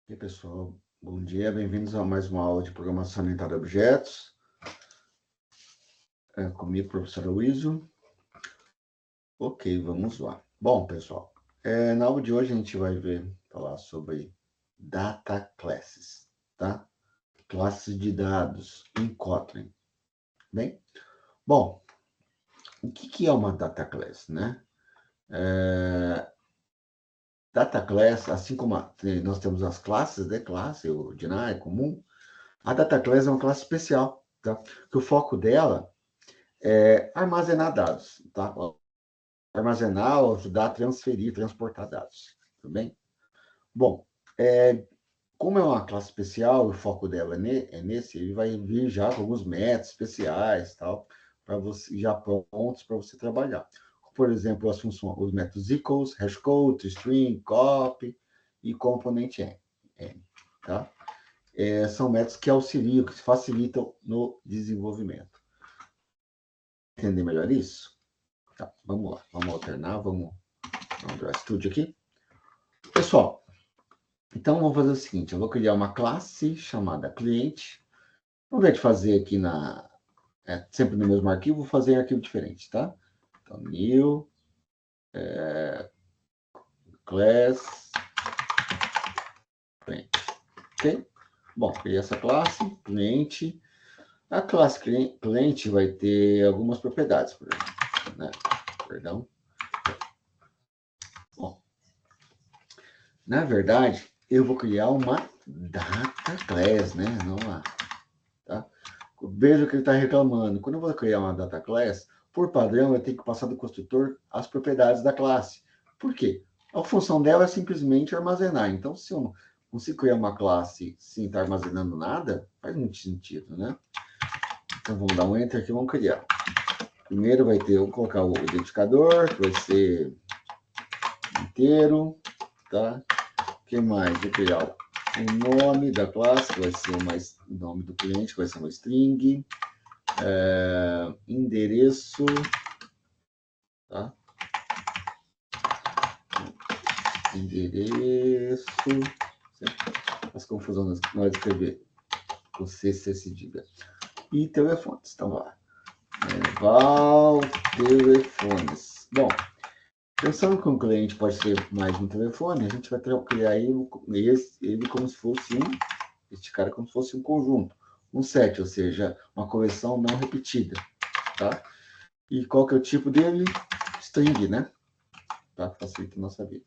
E aí, pessoal, bom dia, bem-vindos a mais uma aula de programação orientada a objetos. Comigo, professor Aloysio. Ok, vamos lá. Bom, pessoal, na aula de hoje a gente vai falar sobre data classes, tá? Classes de dados em Kotlin. Bem, bom, o que é uma data class, né? Data class, assim como nós temos as classes, né? Classe ordinária, comum, a data class é uma classe especial, tá? Que o foco dela é armazenar dados, tá? Armazenar, ajudar a transferir, transportar dados, tudo bem? Bom, como é uma classe especial, o foco dela é nesse, ele vai vir já com alguns métodos especiais, tal, para você já prontos para você trabalhar. Por exemplo, as funções, os métodos equals, hashcode, string, copy e component n, tá? São métodos que auxiliam, que facilitam no desenvolvimento. Entender melhor isso? Tá, vamos lá, vamos alternar, vamos abrir o estúdio aqui. Pessoal, então vamos fazer o seguinte, eu vou criar uma classe chamada cliente. Ao invés de fazer aqui sempre no mesmo arquivo, vou fazer em arquivo diferente, tá? Então, new, class, cliente, ok? Bom, criei essa classe, cliente. A classe cliente vai ter algumas propriedades, por exemplo, né? Perdão. Bom, na verdade, eu vou criar uma data class, né? Não uma, tá? Veja o que ele está reclamando. Quando eu vou criar uma data class, por padrão, eu tenho que passar do construtor as propriedades da classe. Por quê? A função dela é simplesmente armazenar. Então, se eu não consigo criar uma classe sem estar armazenando nada, faz muito sentido, né? Então, vamos dar um Enter aqui e vamos criar. Primeiro vai ter, vou colocar o identificador, que vai ser inteiro, tá? O que mais? Vou criar o nome da classe, que vai ser o nome do cliente, que vai ser uma string. Endereço, tá? Endereço, faz confusão na hora de escrever com C cedilha. E telefones, então lá. Val telefones. Bom, pensando que um cliente pode ser mais de um telefone, a gente vai criar ele como se fosse este cara como se fosse um conjunto, um set, ou seja, uma coleção não repetida, tá? E qual que é o tipo dele? String, né? Tá? Facilita a nossa vida.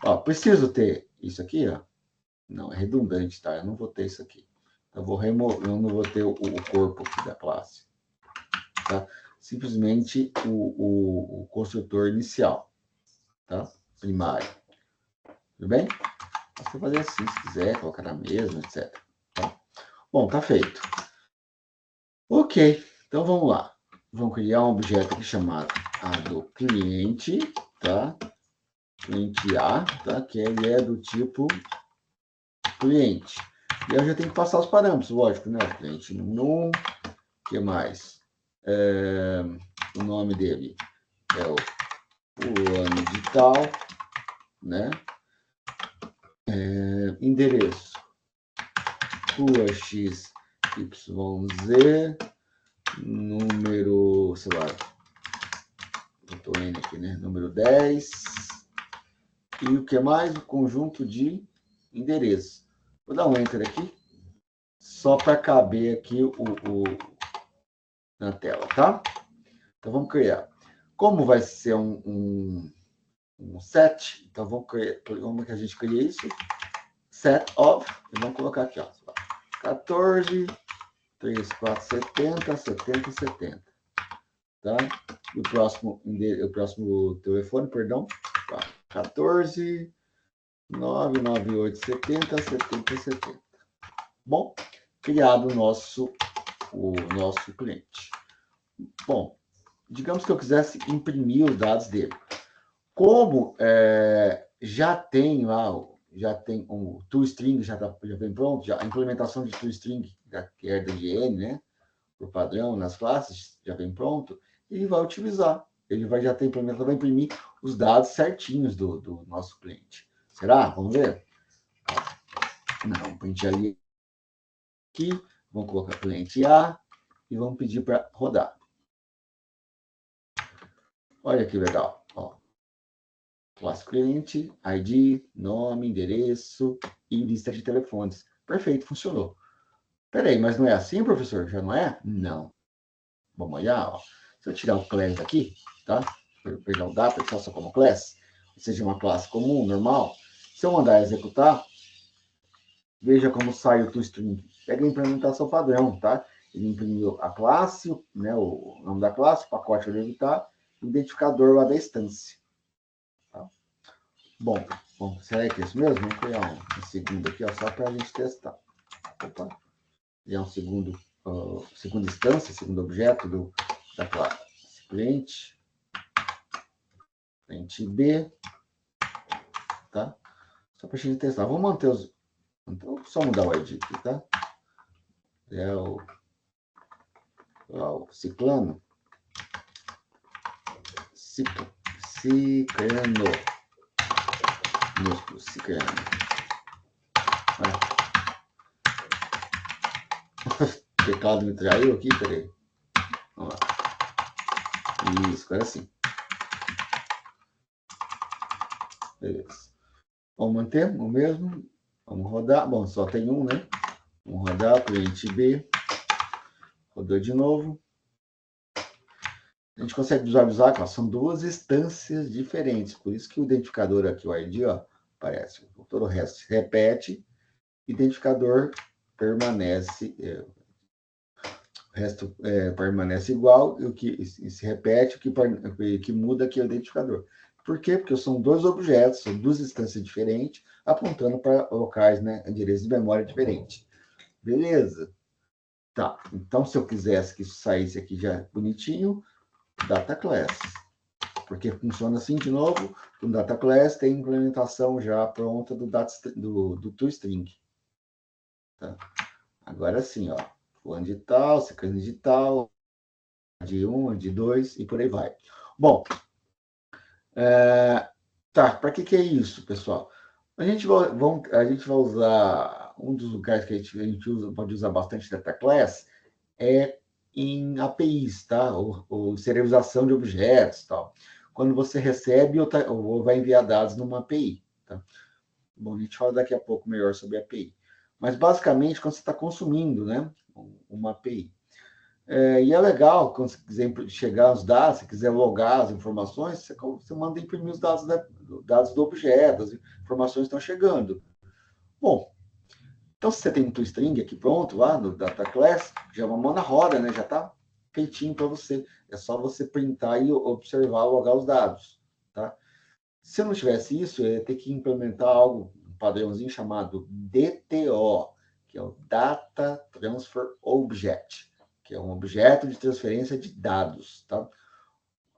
Ó, preciso ter isso aqui, ó. Não, é redundante, tá? Eu não vou ter isso aqui. Eu não vou ter o corpo aqui da classe, tá? Simplesmente o construtor inicial, tá? Primário. Tudo bem? Você fazer assim, se quiser, colocar na mesma, etc. Tá? Bom, tá feito. Ok, então vamos lá. Vamos criar um objeto aqui chamado do cliente, tá? Cliente A, tá? Que ele é do tipo cliente. E eu já tenho que passar os parâmetros, lógico, né? O cliente num, o que mais? O nome dele é o fulano de tal, né? Endereço, rua X, Y, Z, número, sei lá, botou N aqui, né? Número 10. E o que mais? O conjunto de endereços. Vou dar um Enter aqui, só para caber aqui na tela, tá? Então vamos criar. Como vai ser um set, então vamos que a gente cria isso? Set of, e vamos colocar aqui, ó, 14, 3, 4, 70, 70, 70. Tá? E o próximo telefone, perdão, 14, 998, 70, 70, 70. Bom, criado o nosso cliente. Bom, digamos que eu quisesse imprimir os dados dele. Como já tem um toString, já vem pronto, a implementação de toString, que é de N, né? Por padrão, nas classes, já vem pronto, ele vai utilizar. Ele já ter implementado, vai imprimir os dados certinhos do nosso cliente. Será? Vamos ver? Não, print ali aqui, vamos colocar cliente A e vamos pedir para rodar. Olha que legal, ó. Classe cliente, ID, nome, endereço e lista de telefones. Perfeito, funcionou. Peraí, mas não é assim, professor? Já não é? Não. Vamos olhar, ó. Se eu tirar o class aqui, tá? Pegar o data, deixar só como class, ou seja, uma classe comum, normal. Se eu mandar executar, veja como sai o toString. Pega a implementação padrão, tá? Ele imprimiu a classe, né, o nome da classe, o pacote onde ele está, o identificador lá da instância. Tá? Bom, será que é isso mesmo? Vamos criar um segundo aqui, ó, só para a gente testar. Opa. Criar um segunda instância, segundo objeto da classe cliente B, tá? Só para a gente testar. Vamos manter os... Então, só mudar o ID aqui, tá? É o ciclano. Ciclano. Músculo, ciclano. O teclado me traiu aqui, peraí. Vamos lá. Isso, agora sim. Beleza. Vamos manter o mesmo. Vamos rodar. Bom, só tem um, né? Vamos rodar, cliente B. Rodou de novo. A gente consegue visualizar que ó, são duas instâncias diferentes. Por isso que o identificador aqui, o ID, ó, aparece. Todo o resto se repete. Identificador permanece. O resto permanece igual. E o que se repete, o que muda aqui é o identificador. Por quê? Porque são dois objetos, são duas instâncias diferentes, apontando para locais, né, endereços de memória diferentes. Beleza? Tá. Então, se eu quisesse que isso saísse aqui já bonitinho, data class. Porque funciona assim de novo, o data class tem implementação já pronta do toString. Tá? Agora sim, ó. Fulano de tal, ciclano de tal, de 1, de 2 e por aí vai. Bom, tá, para que é isso, pessoal? A gente vai usar, um dos lugares que a gente usa, pode usar bastante data class é em APIs, tá? Ou serialização de objetos, tal. Quando você recebe ou vai enviar dados numa API, tá? Bom, a gente fala daqui a pouco melhor sobre API. Mas, basicamente, quando você está consumindo, né, uma API. E é legal, quando você quiser chegar aos dados, se quiser logar as informações, você manda imprimir os dados do objeto, as informações estão chegando. Bom, então se você tem um toString aqui pronto, lá no Data Class, já é uma mão na roda, né? Já está feitinho para você. É só você printar e observar, logar os dados, tá? Se eu não tivesse isso, eu ia ter que implementar algo, um padrãozinho chamado DTO, que é o Data Transfer Object, que é um objeto de transferência de dados, tá?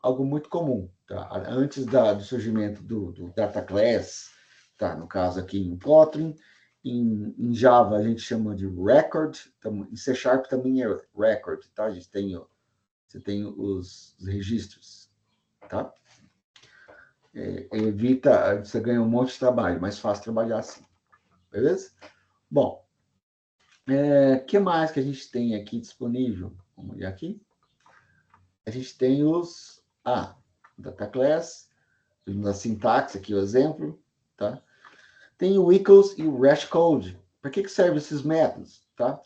Algo muito comum, tá? Antes do surgimento do Data Class, tá? No caso aqui em Kotlin, em Java a gente chama de record, em C# também é record, tá? A gente você tem os registros, tá? Evita, você ganha um monte de trabalho, mais fácil trabalhar assim, beleza? Bom, que mais que a gente tem aqui disponível? Vamos olhar aqui. A gente tem os data class, a sintaxe aqui, o exemplo, tá? Tem o equals e o hashcode. Para que servem esses métodos, tá?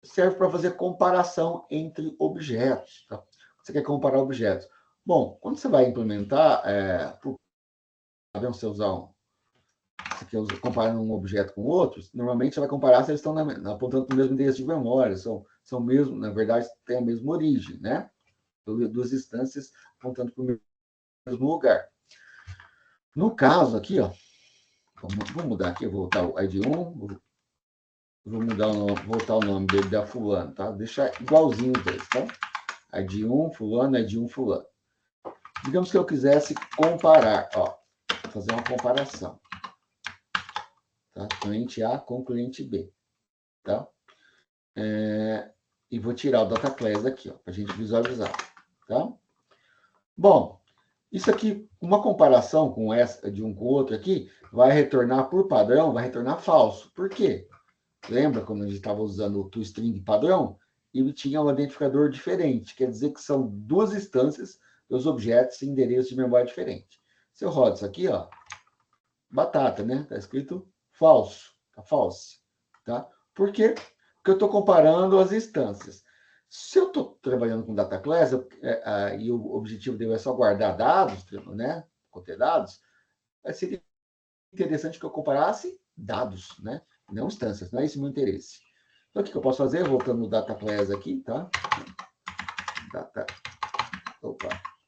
Serve para fazer comparação entre objetos, tá? Você quer comparar objetos. Bom, quando você vai implementar, você usar você quer comparar um objeto com outro, normalmente você vai comparar se eles estão apontando para o mesmo endereço de memória, são mesmo, na verdade, têm a mesma origem, né? Duas instâncias apontando para o mesmo lugar. No caso aqui, ó, vou mudar aqui, vou voltar o ID1, vou voltar o nome dele da fulano, tá? Deixar igualzinho os dois, tá? ID1, fulano, ID1, fulano. Digamos que eu quisesse comparar, ó, fazer uma comparação, tá? Cliente A com cliente B, tá? E vou tirar o data class aqui, ó, para a gente visualizar, tá? Bom, Isso aqui, uma comparação com essa de um com o outro aqui, vai retornar por padrão, vai retornar falso. Por quê? Lembra quando a gente estava usando o toString padrão? E tinha um identificador diferente. Quer dizer que são duas instâncias dos objetos em endereço de memória diferente. Se eu rodo isso aqui, ó, batata, né? Está escrito falso, tá false, tá? Por quê? Porque eu estou comparando as instâncias. Se eu estou trabalhando com data class e o objetivo dele é só guardar dados, né? Conter dados, seria interessante que eu comparasse dados, né? Não instâncias, não é esse o meu interesse. Então, o que eu posso fazer? Voltando no data class aqui, tá?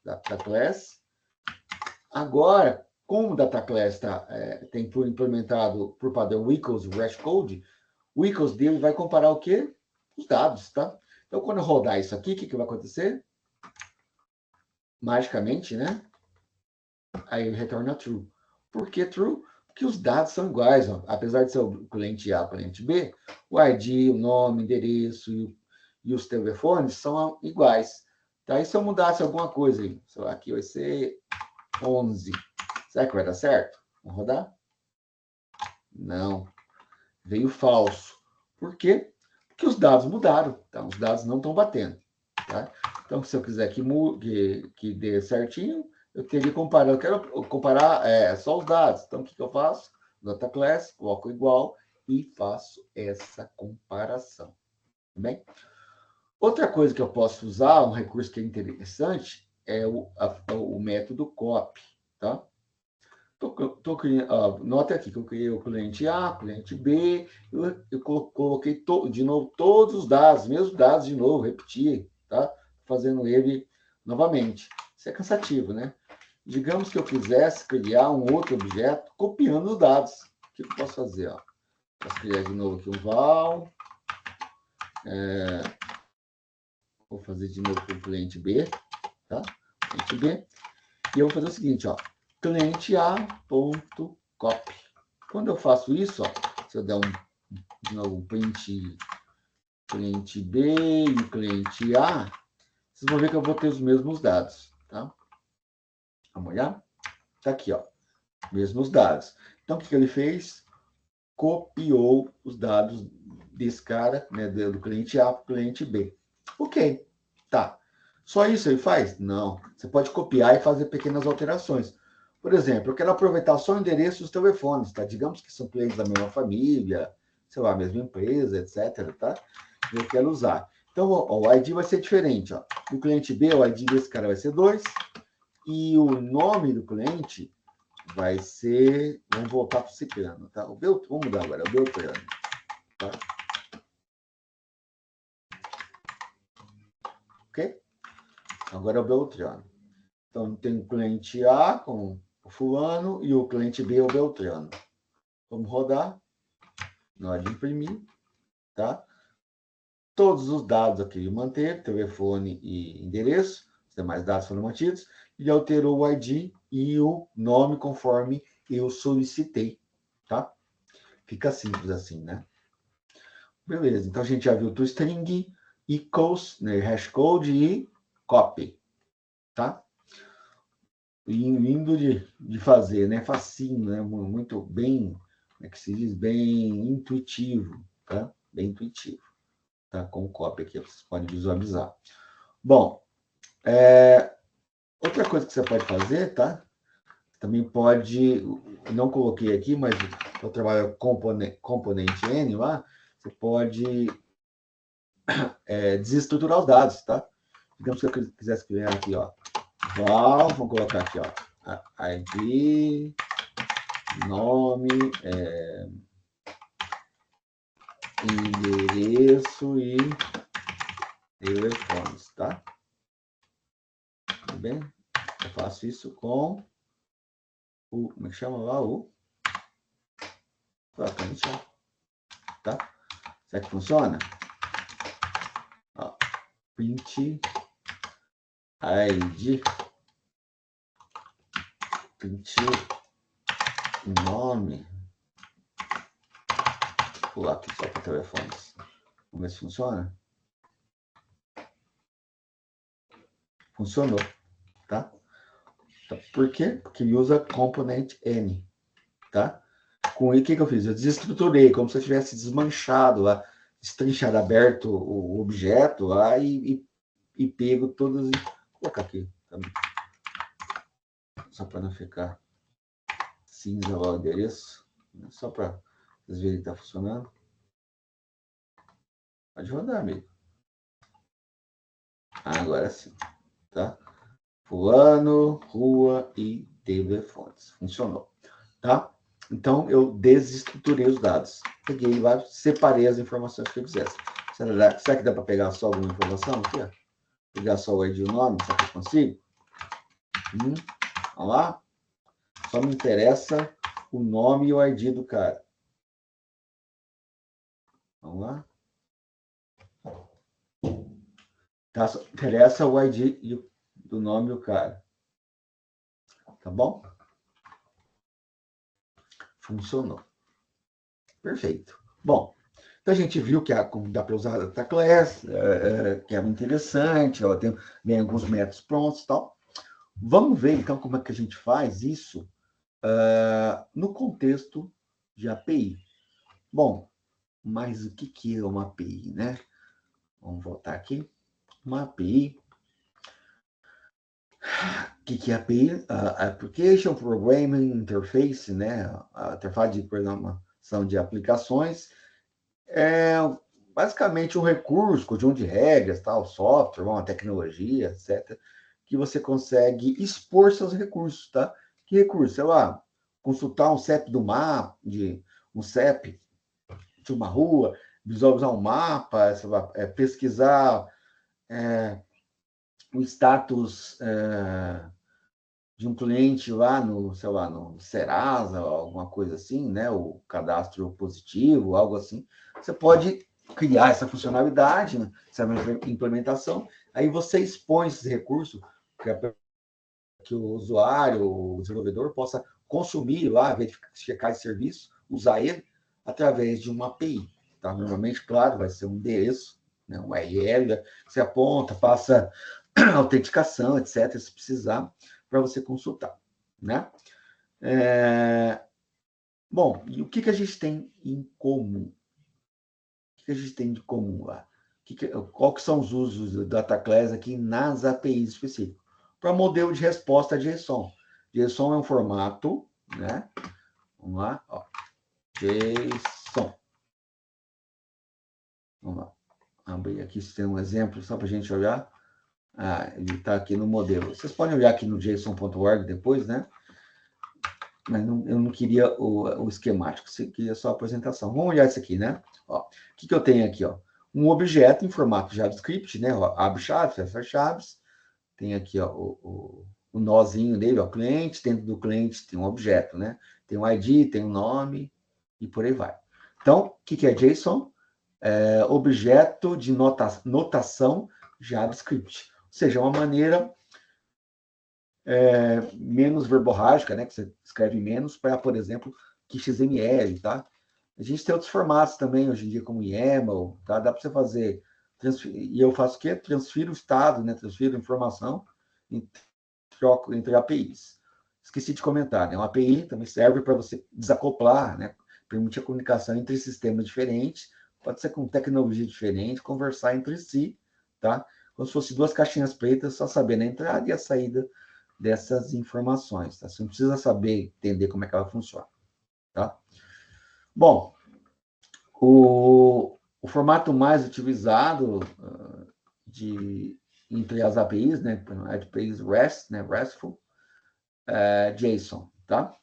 Data class. Agora, como o data class tem implementado por padrão o equals hashcode, o equals dele vai comparar o quê? Os dados, tá? Então, quando eu rodar isso aqui, o que vai acontecer? Magicamente, né? Aí ele retorna true. Por que true? Porque os dados são iguais, ó. Apesar de ser o cliente A e o cliente B, o ID, o nome, o endereço e os telefones são iguais. Tá? E se eu mudasse alguma coisa aí? Sei lá, aqui vai ser 11. Será que vai dar certo? Vamos rodar? Não. Veio falso. Por quê? Porque os dados mudaram. Tá? Os dados não estão batendo. Tá? Então, se eu quiser que dê certinho, eu teria que comparar. Eu quero comparar só os dados. Então, o que eu faço? Data class, coloco igual e faço essa comparação. Tudo bem? Outra coisa que eu posso usar, um recurso que é interessante, é o método copy. Tá? Nota aqui que eu criei o cliente A, o cliente B, eu coloquei de novo todos os dados, mesmos dados de novo, repetir, tá? Fazendo ele novamente. Isso é cansativo, né? Digamos que eu quisesse criar um outro objeto copiando os dados. O que eu posso fazer? Ó? Posso criar de novo aqui um val. Vou fazer de novo com o cliente B, tá? Cliente B. E eu vou fazer o seguinte, ó. Cliente A.copy. Quando eu faço isso, ó, se eu der de novo print cliente B e cliente A, vocês vão ver que eu vou ter os mesmos dados, tá? Vamos olhar? Tá aqui, ó, mesmos dados. Então, o que ele fez? Copiou os dados desse cara, né, do cliente A para o cliente B. Ok, tá. Só isso ele faz? Não. Você pode copiar e fazer pequenas alterações. Por exemplo, eu quero aproveitar só o endereço dos telefones, tá? Digamos que são clientes da mesma família, sei lá, mesma empresa, etc, tá? Eu quero usar. Então, o ID vai ser diferente, ó. Do cliente B, o ID desse cara vai ser 2, e o nome do cliente vai ser... Vamos voltar para o Ciclano, tá? Vamos mudar agora, é o Beltrano, tá? Ok? Agora é o Beltrano. Então, tem o cliente A com o fulano e o cliente B é o Beltrano. Vamos rodar. Na hora de imprimir, tá? Todos os dados aqui ele manteve, telefone e endereço, os demais dados foram mantidos, e alterou o ID e o nome conforme eu solicitei, tá? Fica simples assim, né? Beleza, então a gente já viu toString, equals, né, hashcode e copy, tá? Lindo de fazer, né? Facinho, né? Muito bem, como é que se diz? Bem intuitivo, tá? Bem intuitivo, tá? Com copy aqui, vocês podem visualizar. Bom, outra coisa que você pode fazer, tá? Também pode, não coloquei aqui, mas eu trabalho componente N lá, você pode desestruturar os dados, tá? Digamos que eu quisesse criar aqui, ó, val, vamos colocar aqui, ó, ID, nome, endereço e telefones, tá? Tudo bem? Eu faço isso com o, como é que chama lá? Tá? Será que funciona? Ó, print ID, print nome. Vou pular aqui só para telefones. Vamos ver se funciona. Funcionou, tá? Tá? Por quê? Porque ele usa component N, tá? Com ele, o que eu fiz? Eu desestruturei, como se eu tivesse desmanchado lá, destrinchado, aberto o objeto lá e pego todas. Vou colocar aqui também, só para não ficar cinza lá o endereço, só para vocês verem que está funcionando. Pode rodar, amigo. Agora sim, tá? Fulano, rua e telefones. Funcionou, tá? Então, eu desestruturei os dados. Peguei lá, separei as informações que eu quisesse. Será que dá para pegar só alguma informação aqui? Ó? Pegar só o ID e o nome? Será que eu consigo? Vamos lá? Só me interessa o nome e o ID do cara. Vamos lá? Tá, só interessa o ID do nome do cara. Tá bom? Funcionou. Perfeito. Bom, então a gente viu que como dá para usar a data class, que é muito interessante, ela tem alguns métodos prontos e tal. Vamos ver, então, como é que a gente faz isso no contexto de API. Bom, mas o que é uma API, né? Vamos voltar aqui. Uma API. O que é API? Application Programming Interface, né? A interface de programação de aplicações. É basicamente um recurso, conjunto de regras, tal, software, uma tecnologia, etc., que você consegue expor seus recursos, tá? Que recurso? Sei lá, consultar um CEP do mapa, um CEP de uma rua, visualizar um mapa, pesquisar o status de um cliente lá no, sei lá, no Serasa, alguma coisa assim, né? O cadastro positivo, algo assim. Você pode criar essa funcionalidade, né? Essa implementação, aí você expõe esse recurso que o usuário, o desenvolvedor, possa consumir lá, verificar, checar esse serviço, usar ele através de uma API. Tá? Normalmente, claro, vai ser um endereço, né? Um URL, você aponta, passa autenticação, etc., se precisar, para você consultar. Né? Bom, e o que a gente tem em comum? O que a gente tem de comum lá? Qual que são os usos do Data Class aqui nas APIs específicas? Para modelo de resposta JSON. JSON é um formato, né? Vamos lá, ó. JSON. Vamos lá. Abrir aqui se tem um exemplo, só para a gente olhar. Ele está aqui no modelo. Vocês podem olhar aqui no json.org depois, né? Mas eu não queria o esquemático, eu queria só a apresentação. Vamos olhar isso aqui, né? Ó, o que eu tenho aqui? Ó? Um objeto em formato JavaScript, né? Ó, abre chaves, fecha chaves. Tem aqui ó, o nozinho dele, ó, cliente. Dentro do cliente tem um objeto, né? Tem um ID, tem um nome e por aí vai. Então, o que é JSON? Objeto de notação JavaScript. Ou seja, uma maneira menos verborrágica, né? Que você escreve menos para, por exemplo, que XML, tá? A gente tem outros formatos também hoje em dia, como YAML, tá? Dá para você fazer. E eu faço o quê? Transfiro o estado, né? Transfiro informação entre APIs. Esqueci de comentar, né? Uma API também serve para você desacoplar, né? Permite a comunicação entre sistemas diferentes, pode ser com tecnologia diferente, conversar entre si, tá? Como se fosse duas caixinhas pretas, só sabendo a entrada e a saída dessas informações, tá? Você não precisa saber, entender como é que ela funciona, tá? Bom, o formato mais utilizado entre as APIs, né? APIs REST, né? RESTful, JSON, tá?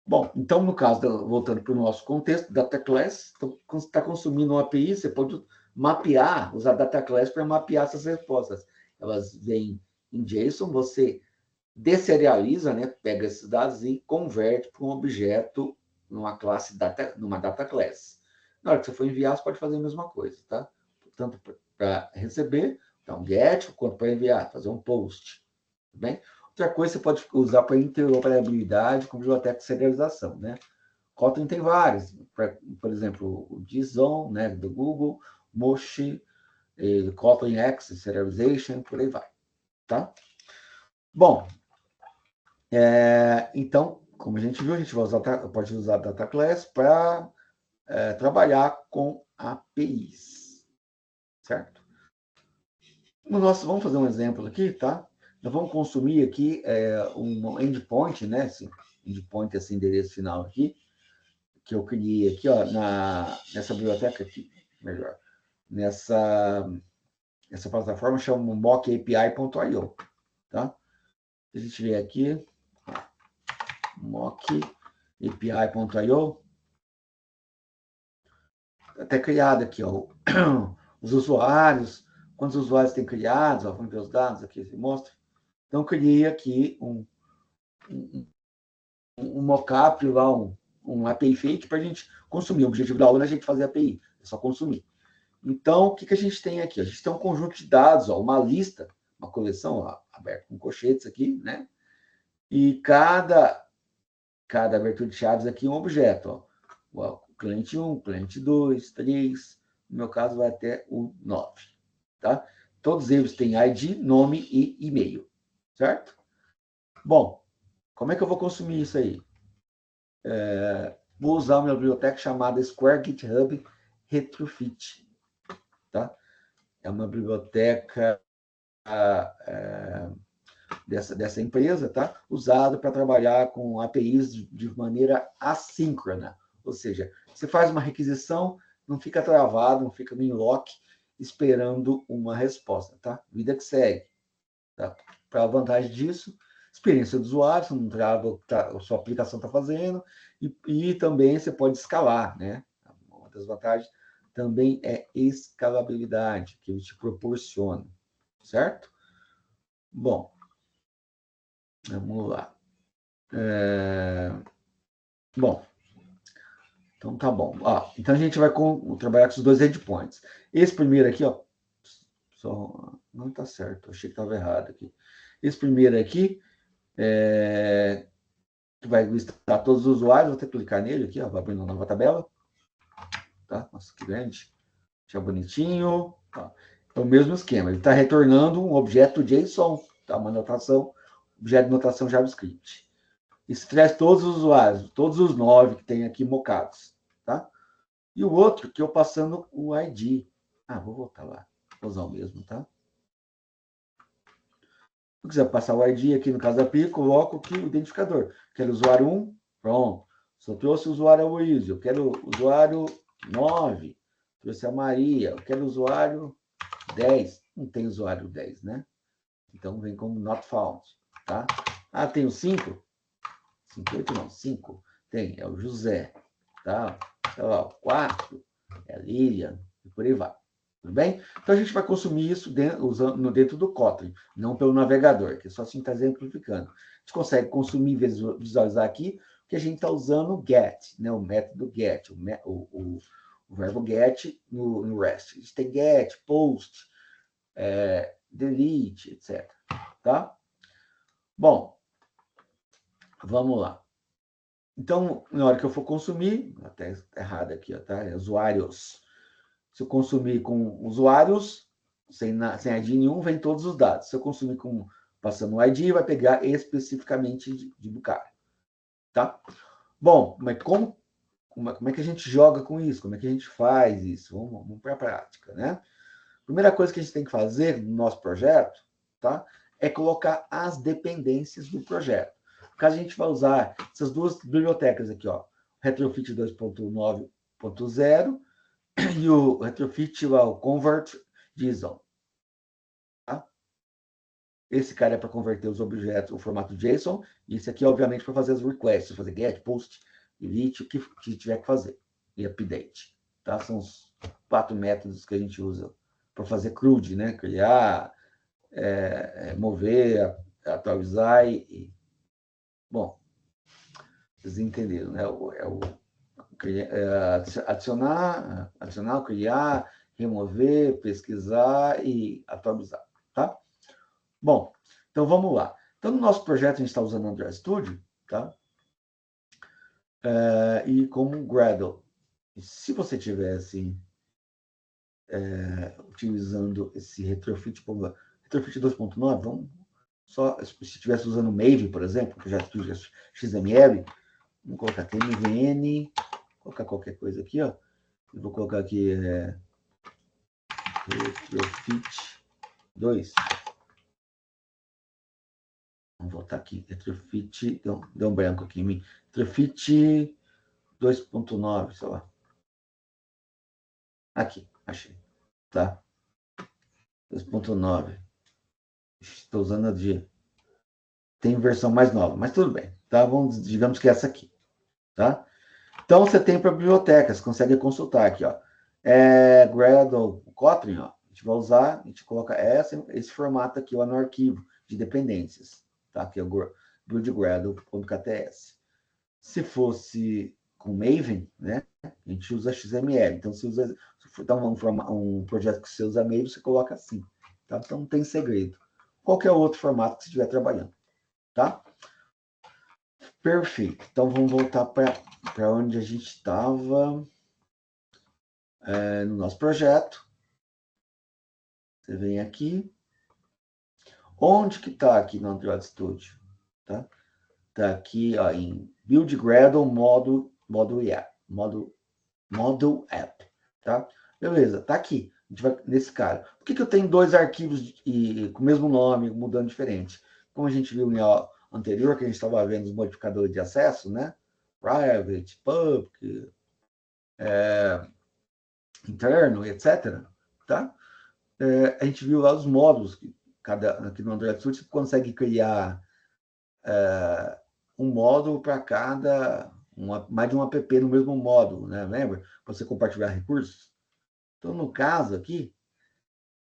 Bom, então, no caso, voltando para o nosso contexto, Data Class, então, quando você está consumindo uma API, você pode mapear, usar Data Class para mapear essas respostas. Elas vêm em JSON, você deserializa, né? Pega esses dados e converte para um objeto numa classe numa Data Class. Na hora que você for enviar, você pode fazer a mesma coisa, tá? Tanto para receber, dar um get, quanto para enviar, fazer um post, tudo bem? Outra coisa você pode usar para interoperabilidade com biblioteca de serialização, né? Kotlin tem vários, por exemplo, o JSON, né, do Google, Moshi, Kotlin X, Serialization, por aí vai, tá? Bom, Então, como a gente viu, a gente vai usar, pode usar Data Class para trabalhar com APIs, certo? Vamos fazer um exemplo aqui, tá? Nós vamos consumir aqui um endpoint, né? Endpoint, esse endereço final aqui, que eu criei aqui, ó, nessa biblioteca aqui, melhor, nessa plataforma chama mockapi.io, tá? A gente vê aqui, mockapi.io, até criado aqui, ó, os usuários, quantos usuários tem criados, ó, vamos ver os dados aqui, se mostra. Então, criei aqui um mockup lá, um API fake para a gente consumir. O objetivo da aula não é a gente fazer API, é só consumir. Então, o que a gente tem aqui? A gente tem um conjunto de dados, ó, uma lista, uma coleção ó, aberta com colchetes aqui, né? E cada abertura de chaves aqui é um objeto. Ó. O cliente 1, cliente 2, 3, no meu caso vai até o 9. Tá? Todos eles têm ID, nome e e-mail, certo? Bom, como é que eu vou consumir isso aí? Vou usar uma biblioteca chamada Square GitHub Retrofit. Tá? É uma biblioteca dessa empresa, tá? Usada para trabalhar com APIs de maneira assíncrona. Ou seja, você faz uma requisição, não fica travado, não fica no lock esperando uma resposta, tá? Vida que segue. Tá? Para a vantagem disso, experiência do usuário, você não trava o que a sua aplicação está fazendo, e também você pode escalar, né? Uma das vantagens também é escalabilidade, que ele te proporciona, certo? Bom, vamos lá. Bom, então tá bom. Então a gente vai trabalhar com os dois endpoints. Esse primeiro aqui, ó, não tá certo, achei que estava errado aqui. Esse primeiro aqui que vai listar todos os usuários, vou até clicar nele aqui, ó, vai abrir uma nova tabela. Tá? Nossa, que grande. Deixa bonitinho. Tá. É o mesmo esquema, ele está retornando um objeto JSON, tá? Uma notação, objeto de notação JavaScript. Isso traz todos os usuários, todos os 9 que tem aqui mocados. Tá? E o outro, que eu passando o ID. Vou voltar lá. Vou usar o mesmo, tá? Se eu quiser passar o ID aqui, no caso da API, coloco aqui o identificador. Quero usuário 1, pronto. Só trouxe o usuário Aloysio. Eu quero usuário 9. Trouxe a Maria. Eu quero usuário 10. Não tem usuário 10, né? Então, vem como not found, tá? Tem o 5? 58 não, 5. Tem, é o José, tá? Então, ó, 4 é a Lilian, e por aí vai. Tudo bem? Então, a gente vai consumir isso dentro do Kotlin, não pelo navegador, que é só assim está exemplificando. A gente consegue consumir, visualizar aqui, que a gente está usando o get, né? O método get, o verbo get no REST. A gente tem get, post, delete, etc. Tá? Bom, vamos lá. Então, na hora que eu for consumir, até errado aqui, ó, tá? É usuários. Se eu consumir com usuários, sem ID nenhum, vem todos os dados. Se eu consumir passando o ID, vai pegar especificamente do cara. Tá? Bom, mas como é que a gente joga com isso? Como é que a gente faz isso? Vamos para a prática, né? Primeira coisa que a gente tem que fazer no nosso projeto, tá? É colocar as dependências do projeto. No caso, a gente vai usar essas duas bibliotecas aqui, ó. Retrofit 2.9.0 e o Retrofit o Convert JSON. Tá? Esse cara é para converter os objetos, o formato JSON, e esse aqui, obviamente, para fazer as requests, fazer get, post, delete, o que tiver que fazer, e update. Tá? São os 4 métodos que a gente usa para fazer CRUD, né? Criar, mover, atualizar bom, vocês entenderam, né? Adicionar, criar, remover, pesquisar e atualizar, tá? Bom, então vamos lá. Então, no nosso projeto, a gente está usando o Android Studio, tá? E como Gradle. Se você tivesse utilizando esse Retrofit 2.9, vamos só se estivesse usando Maven, por exemplo, projeto XML, vamos colocar aqui MVN, colocar qualquer coisa aqui, ó. Eu vou colocar aqui Retrofit 2. Vamos voltar aqui. Retrofit, deu um branco aqui em mim. Retrofit 2.9, sei lá. Aqui, achei. Tá? 2.9. Estou usando a de... Tem versão mais nova, mas tudo bem. Tá? Digamos que é essa aqui. Tá? Então, você tem para bibliotecas, consegue consultar aqui, ó. Gradle, Kotlin, ó. A gente vai usar, a gente coloca esse formato aqui ó, no arquivo de dependências, tá? Que é o buildgradle.kts. Se fosse com Maven, né? A gente usa XML. Então, se for dar um projeto que você usa Maven, você coloca assim, tá? Então, não tem segredo. Qualquer outro formato que você estiver trabalhando, tá? Perfeito. Então, vamos voltar para onde a gente estava no nosso projeto. Você vem aqui. Onde que está aqui no Android Studio? Tá? Tá aqui ó, em Build Gradle Model App. Tá? Beleza, tá aqui. A gente vai nesse cara. Por que eu tenho dois arquivos com o mesmo nome, mudando diferente? Como a gente viu no anterior, que a gente estava vendo os modificadores de acesso, né? Private, Public, interno, etc. Tá? A gente viu lá os módulos que aqui no Android Studio você consegue criar um módulo para cada, mais de um app no mesmo módulo, né? Lembra? Para você compartilhar recursos. Então, no caso aqui,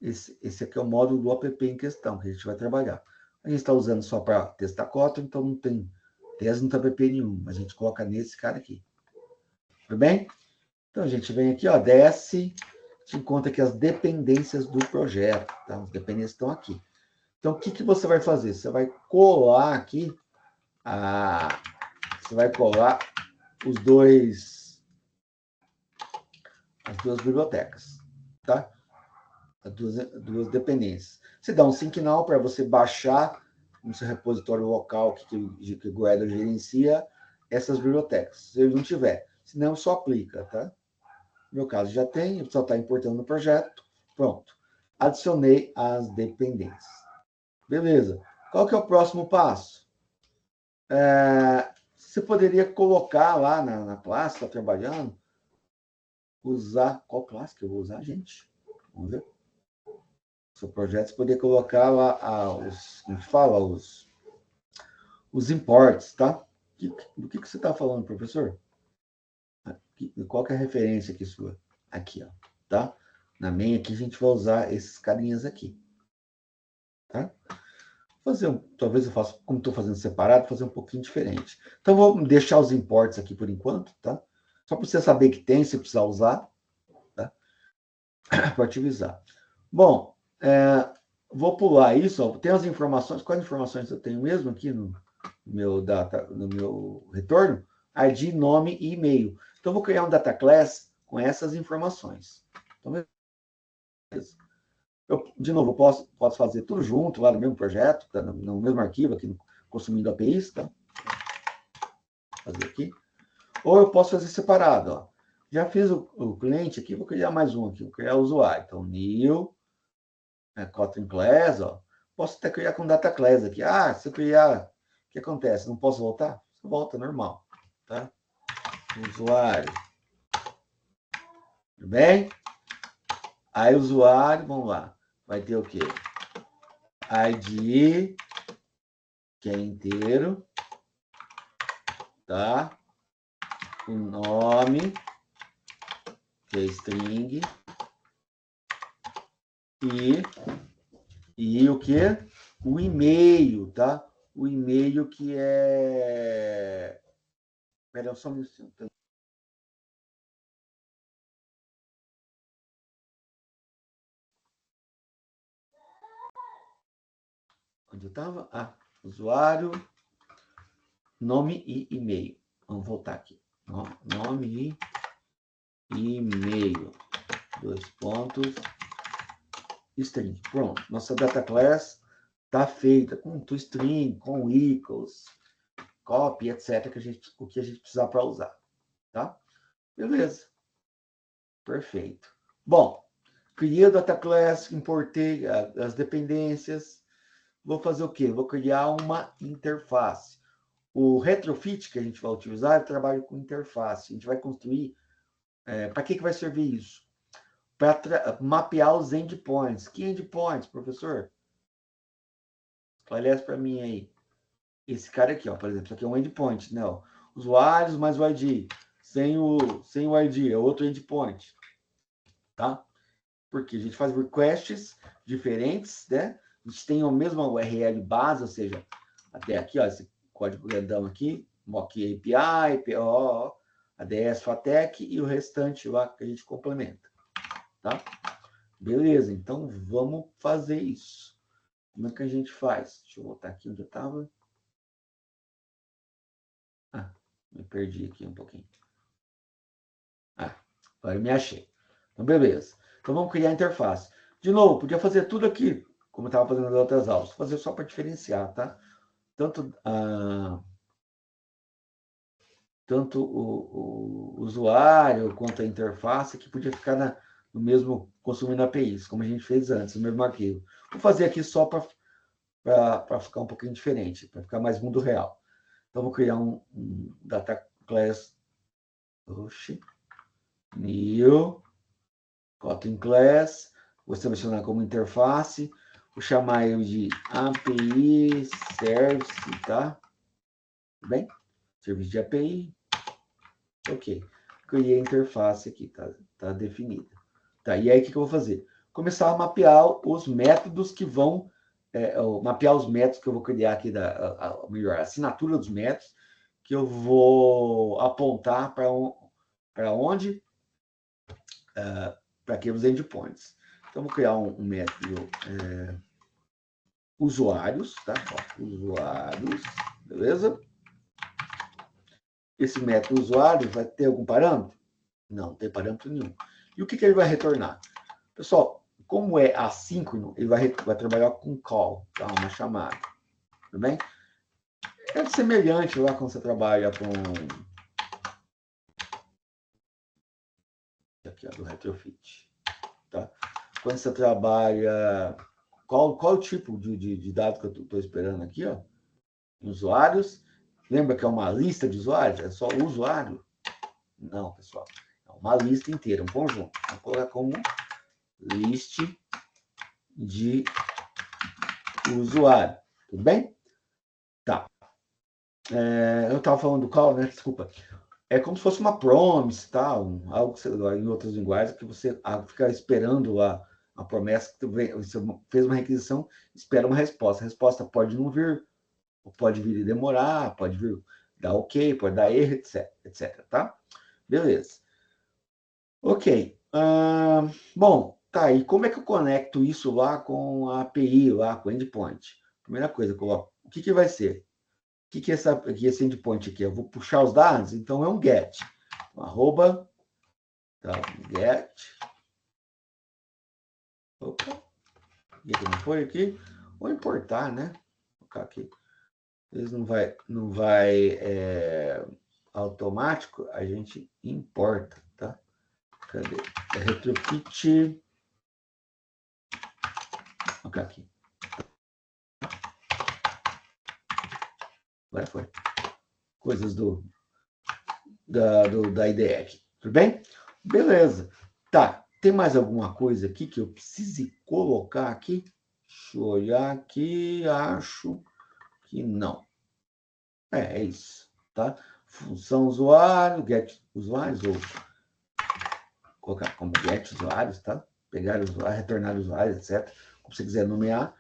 esse aqui é o módulo do app em questão, que a gente vai trabalhar. A gente está usando só para testar Kotlin, então não tem app nenhum. A gente coloca nesse cara aqui. Tudo bem? Então, a gente vem aqui, ó, desce, a gente encontra aqui as dependências do projeto. Tá? As dependências estão aqui. Então, o que você vai fazer? Você vai colar aqui, você vai colar as duas bibliotecas, tá? As duas dependências. Você dá um sync now para você baixar no seu repositório local que o Gradle gerencia essas bibliotecas. Se ele não tiver, senão só aplica, tá? No meu caso já tem, só está importando no projeto. Pronto. Adicionei as dependências. Beleza. Qual que é o próximo passo? Você poderia colocar lá na classe, está trabalhando, usar... Qual classe que eu vou usar, gente? Vamos ver. Seu projeto, você poderia colocar lá como que fala? Os imports, tá? Do que você está falando, professor? Qual que é a referência aqui sua? Aqui, ó. Tá? Na main aqui a gente vai usar esses carinhas aqui. Tá? Talvez eu faça, como estou fazendo separado, fazer um pouquinho diferente. Então, vou deixar os imports aqui por enquanto, tá? Só para você saber que tem, se precisar usar, tá? Para utilizar. Bom, vou pular isso, ó. Tem as informações, quais informações eu tenho mesmo aqui no meu retorno? ID, nome e e-mail. Então, eu vou criar um data class com essas informações. Então, beleza. De novo, eu posso fazer tudo junto, lá no mesmo projeto, tá? No mesmo arquivo, aqui no Consumindo APIs, tá? Fazer aqui. Ou eu posso fazer separado, ó. Já fiz o cliente aqui, vou criar mais um aqui, vou criar o usuário. Então, new, Kotlin class, ó. Posso até criar com data class aqui. Se eu criar, o que acontece? Não posso voltar? Volta, normal, tá? Usuário. Tudo bem? Aí, usuário, vamos lá. Vai ter o quê? ID, que é inteiro, tá? O nome, que é string, e o que? O e-mail, tá? O e-mail que é... Espera só um minutinho. Onde eu estava? Usuário, nome e e-mail. Vamos voltar aqui. Nome e e-mail. 2 pontos. String. Pronto. Nossa data class está feita com toString, com equals, copy, etc., o que a gente precisar para usar, tá? Beleza. Perfeito. Bom, criei o data class, importei as dependências. Vou fazer o quê? Vou criar uma interface. O retrofit que a gente vai utilizar, eu trabalho com interface. A gente vai construir... para que vai servir isso? Para mapear os endpoints. Que endpoints, professor? Esclarece para mim aí. Esse cara aqui, ó, por exemplo, isso aqui é um endpoint, né? Ó. Usuários mais o ID. Sem o ID, é outro endpoint. Tá? Porque a gente faz requests diferentes, né? A gente tem a mesma URL base, ou seja, até aqui, ó, esse código grandão aqui, mock API, PO, ADS, FATEC e o restante lá que a gente complementa, tá? Beleza, então vamos fazer isso. Como é que a gente faz? Deixa eu voltar aqui onde eu estava. Ah, me perdi aqui um pouquinho. Ah, agora eu me achei. Então, beleza. Então, vamos criar a interface. De novo, podia fazer tudo aqui, como eu estava fazendo nas outras aulas. Vou fazer só para diferenciar, tá? Tanto o usuário quanto a interface, que podia ficar no mesmo, consumindo APIs, como a gente fez antes, no mesmo arquivo. Vou fazer aqui só para ficar um pouquinho diferente, para ficar mais mundo real. Então, vou criar um data class, new, Kotlin class, vou selecionar como interface, vou chamar ele de API Service, tá? Tudo bem? Serviço de API. Ok. Criei a interface aqui, tá definida. Tá, e aí o que eu vou fazer? Começar a mapear os métodos que vão... mapear os métodos que eu vou criar aqui, melhor, a assinatura dos métodos, que eu vou apontar para onde? Para aqueles endpoints. Então, vou criar um método usuários, tá? Ó, usuários, beleza? Esse método usuário vai ter algum parâmetro? Não tem parâmetro nenhum. E o que ele vai retornar? Pessoal, como é assíncrono, ele vai trabalhar com call, tá? Uma chamada. Tudo bem? É semelhante lá quando você trabalha com... Aqui, ó, do retrofit. Tá? Quando você trabalha... Qual o tipo de dado que eu estou esperando aqui? Ó? Usuários. Lembra que é uma lista de usuários? É só o usuário? Não, pessoal. É uma lista inteira, um conjunto. Vou colocar como list de usuário. Tudo bem? Tá. Eu estava falando do call, né? Desculpa. É como se fosse uma promise, tá? Algo que você, em outras linguagens, que você fica esperando a promessa, que você fez uma requisição, espera uma resposta. A resposta pode não vir, pode vir e demorar, pode vir dar ok, pode dar erro, etc, tá? Beleza. Ok. Bom, tá. E como é que eu conecto isso lá com a API, lá com o endpoint? Primeira coisa, eu coloco, o que vai ser? O que é esse endpoint aqui? Eu vou puxar os dados, então é um get. Arroba, tá, get. Opa, e aqui não foi aqui? Vou importar, né? Vou colocar aqui. Eles não vai automático, a gente importa, tá? Cadê? É retrofit. Vou colocar aqui. Agora foi. Coisas da IDE aqui. Tudo bem? Beleza. Tá. Tem mais alguma coisa aqui que eu precise colocar aqui? Deixa eu olhar aqui. Acho que não. É isso. Tá? Função usuário, get usuários, ou colocar como get usuários, tá? Pegar usuário, retornar usuários, etc. Como você quiser nomear.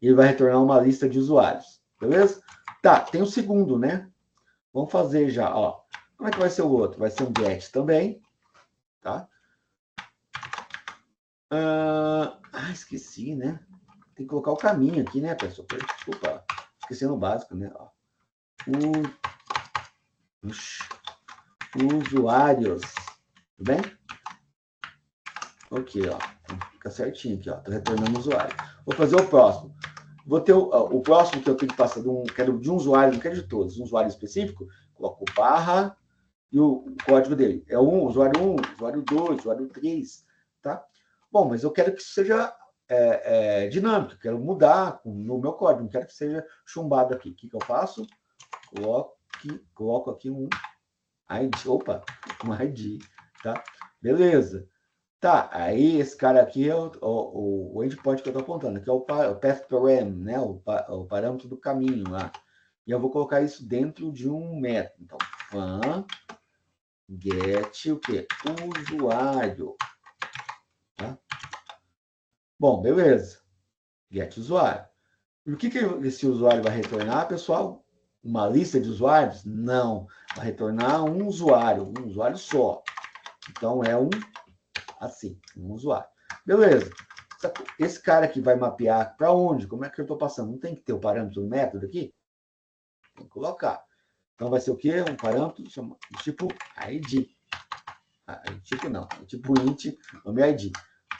E ele vai retornar uma lista de usuários. Beleza? Tá. Tem o segundo, né? Vamos fazer já, ó. Como é que vai ser o outro? Vai ser um get também, tá? Esqueci, né? Tem que colocar o caminho aqui, né, pessoal? Desculpa, esqueci no básico, né? Ó. Usuários, tudo bem? Ok, ó. Fica certinho aqui, ó. Tô retornando o usuário. Vou fazer o próximo. Vou ter o próximo que eu tenho que passar, quero de um usuário, não quero de todos, um usuário específico, coloco barra e o código dele. É usuário 1, usuário 2, usuário 3, tá? Bom, mas eu quero que isso seja dinâmico, eu quero mudar no meu código, não quero que seja chumbado aqui. O que eu faço? Coloco aqui um ID, um ID, tá? Beleza. Tá, aí esse cara aqui é o endpoint que eu estou apontando, que é o path param, né? O parâmetro do caminho lá. E eu vou colocar isso dentro de um método. Então, fun get o quê? Usuário. Tá? Bom, beleza. Get usuário. E o que esse usuário vai retornar, pessoal? Uma lista de usuários? Não. Vai retornar um usuário só. Então, é assim, um usuário. Beleza. Esse cara aqui vai mapear para onde? Como é que eu estou passando? Não tem que ter o parâmetro do método aqui? Tem que colocar. Então, vai ser o quê? Um parâmetro do tipo ID. Tipo não, tipo int, nome ID.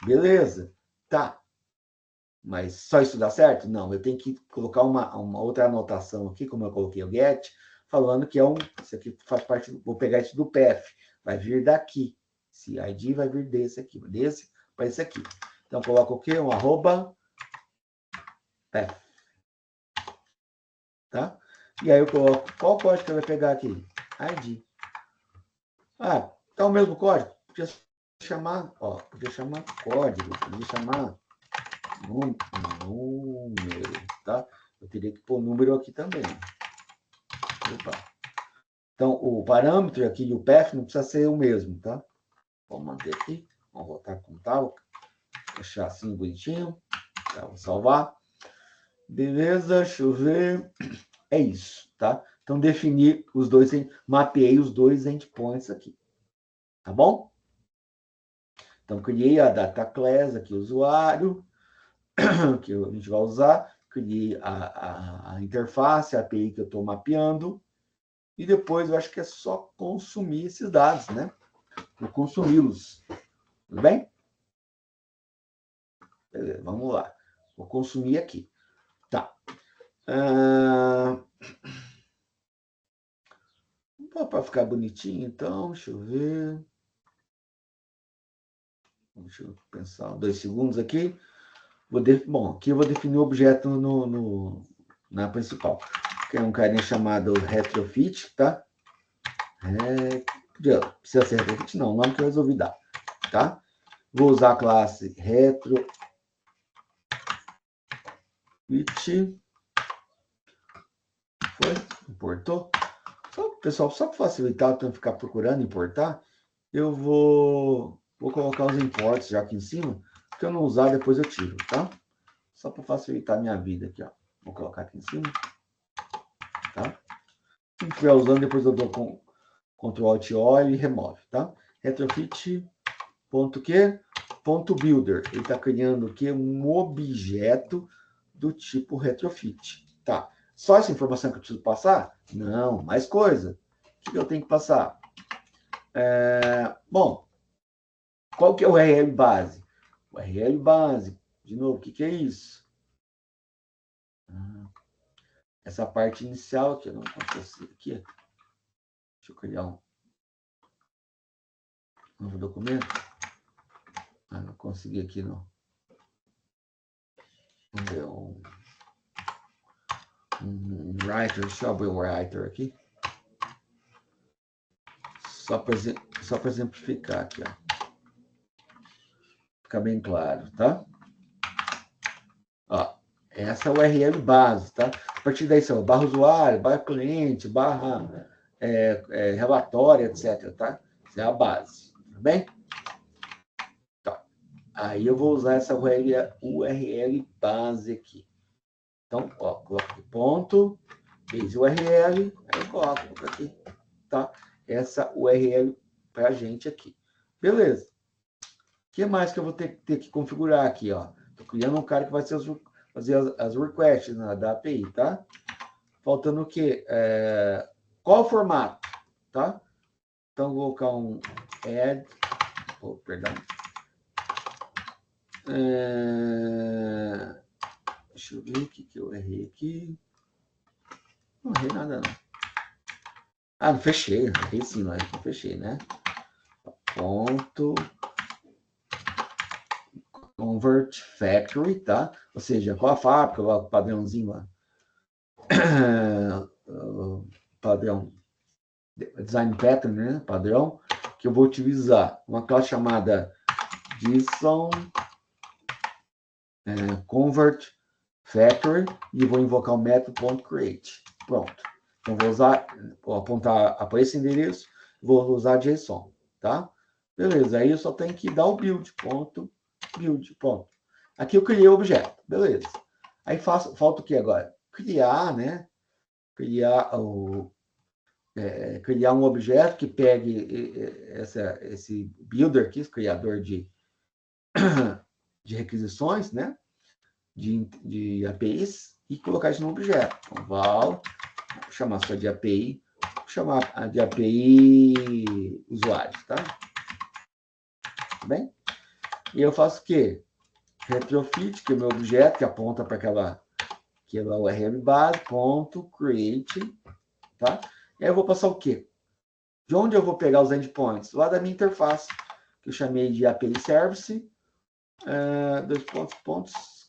Beleza. Tá. Mas só isso dá certo? Não, eu tenho que colocar uma outra anotação aqui, como eu coloquei o get, falando que isso aqui faz parte, vou pegar isso do path, vai vir daqui. Esse ID vai vir desse aqui, desse para esse aqui. Então, coloco o quê? Um arroba path. Tá? E aí eu coloco, qual código que vai pegar aqui? ID. Ah, tá o mesmo código? Podia chamar código, podia chamar número, tá? Eu teria que pôr número aqui também. Opa. Então, o parâmetro aqui e o path não precisa ser o mesmo, tá? Vamos manter aqui. Vamos voltar como tal. Deixar assim bonitinho. Tá, vou salvar. Beleza, deixa eu ver. É isso, tá? Então, definir os dois, mapeei os dois endpoints aqui. Tá bom? Então, criei a data class aqui, o usuário, que a gente vai usar. Criei a interface, a API que eu estou mapeando. E depois eu acho que é só consumir esses dados, né? Vou consumi-los. Tudo bem? Beleza, vamos lá. Vou consumir aqui. Tá. Para ficar bonitinho, então, deixa eu ver. Deixa eu pensar 2 segundos aqui. Bom, aqui eu vou definir o objeto na principal. Que é um carinha chamado retrofit, tá? Precisa ser retrofit? Não, o nome que eu resolvi dar, tá? Vou usar a classe retrofit. Foi? Importou? Pessoal, só para facilitar, para não ficar procurando importar, eu vou colocar os imports já aqui em cima. Se eu não usar, depois eu tiro, tá? Só para facilitar a minha vida aqui, ó. Vou colocar aqui em cima. Tá? Se não estiver usando, depois eu dou com Ctrl Alt O e remove, tá? Retrofit.builder. Ele está criando o quê? Um objeto do tipo retrofit. Tá. Só essa informação que eu preciso passar? Não, mais coisa. O que eu tenho que passar? Bom, qual que é o URL base? O URL base, de novo, o que é isso? Essa parte inicial aqui, não aconteceu aqui. Deixa eu criar um novo documento. Não consegui aqui, não. Vamos ver um writer, deixa eu abrir um writer aqui. Só para exemplificar aqui, ó. Ficar bem claro, tá? Ó, essa é a URL base, tá? A partir daí são barra usuário, barra cliente, barra relatório, etc, tá? Essa é a base, tá bem? Tá. Aí eu vou usar essa URL base aqui. Então, ó, coloco aqui ponto, base URL, aí eu coloco aqui, tá? Essa URL para a gente aqui. Beleza. O que mais que eu vou ter que configurar aqui, ó? Estou criando um cara que vai fazer as requests da API, tá? Faltando o quê? Qual o formato, tá? Então, vou colocar um add, perdão. deixa eu ver o que eu errei aqui. Não errei nada, não. Ah, não fechei. Errei sim, não fechei, né? Ponto convert factory, tá? Ou seja, qual a fábrica, o padrãozinho lá. Padrão design pattern, né? Padrão que eu vou utilizar uma classe chamada JSON convert factory e vou invocar o método .create. Pronto. Então vou apontar para esse endereço, vou usar JSON, tá? Beleza, aí eu só tenho que dar o build, build, pronto. Aqui eu criei o objeto, beleza. Aí falta o que agora? Criar, né? Criar um objeto que pegue esse builder aqui, esse criador de requisições, né? De APIs, e colocar isso no objeto. Então, val, vou chamar só de API, vou chamar de API usuários, tá? Tudo bem? E eu faço o quê? Retrofit, que é o meu objeto, que aponta para aquela URL base, ponto, create, tá? E aí eu vou passar o quê? De onde eu vou pegar os endpoints? Lá da minha interface, que eu chamei de API Service,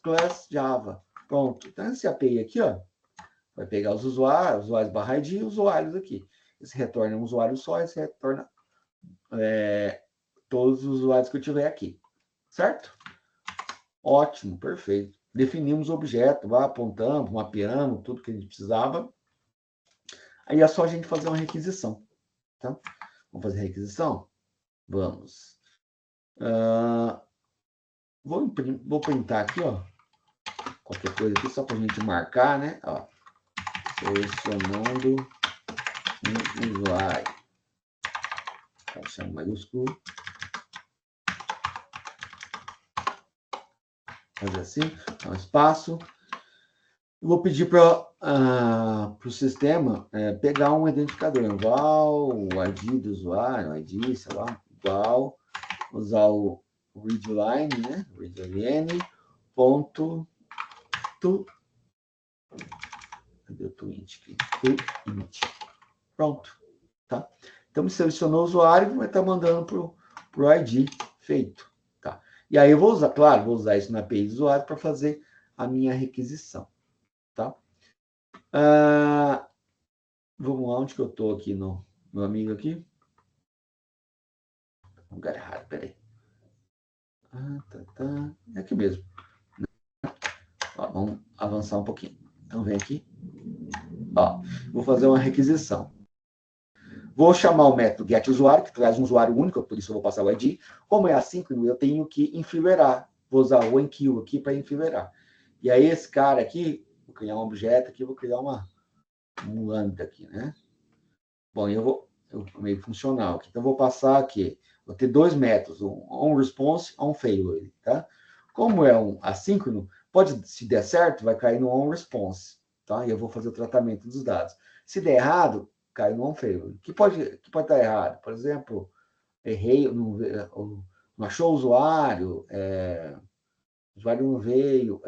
class Java. Pronto. Então, esse API aqui, ó, vai pegar os usuários /id e usuários aqui. Esse retorna um usuário só, esse retorna todos os usuários que eu tiver aqui. Certo? Ótimo, perfeito. Definimos o objeto, apontamos, mapeamos tudo que a gente precisava. Aí é só a gente fazer uma requisição. Tá? Vamos fazer a requisição? Vamos. Vou printar aqui, ó. Qualquer coisa aqui, só para a gente marcar, né? Ó, selecionando um usuário. Chama maiúsculo. Fazer assim, um espaço. Vou pedir para o sistema pegar um identificador, igual o ID do usuário, ID, sei lá, igual, usar o readline, né? Readline, ponto, cadê o twint aqui? Twint. Pronto, tá? Então, me selecionou o usuário, vai estar mandando para o ID feito, tá? E aí eu vou usar, claro, vou usar isso na API do usuário para fazer a minha requisição, tá? Vamos lá, onde que eu estou aqui no meu amigo aqui? Lugar errado, peraí. É aqui mesmo. Ó, vamos avançar um pouquinho. Então, vem aqui. Ó, vou fazer uma requisição. Vou chamar o método getUsuário, que traz um usuário único, por isso eu vou passar o ID. Como é assíncrono, eu tenho que enfileirar. Vou usar o enqueue aqui para enfileirar. E aí, esse cara aqui, vou criar um objeto aqui, vou criar um lambda aqui, né? Bom, eu meio funcional aqui. Então, vou passar aqui. Vou ter dois métodos, um onResponse e um onFailure, tá? Como é um assíncrono, se der certo, vai cair no onResponse, tá? E eu vou fazer o tratamento dos dados. Se der errado, cai no onFailure. Que pode estar errado. Por exemplo, errei, não achou o usuário não veio,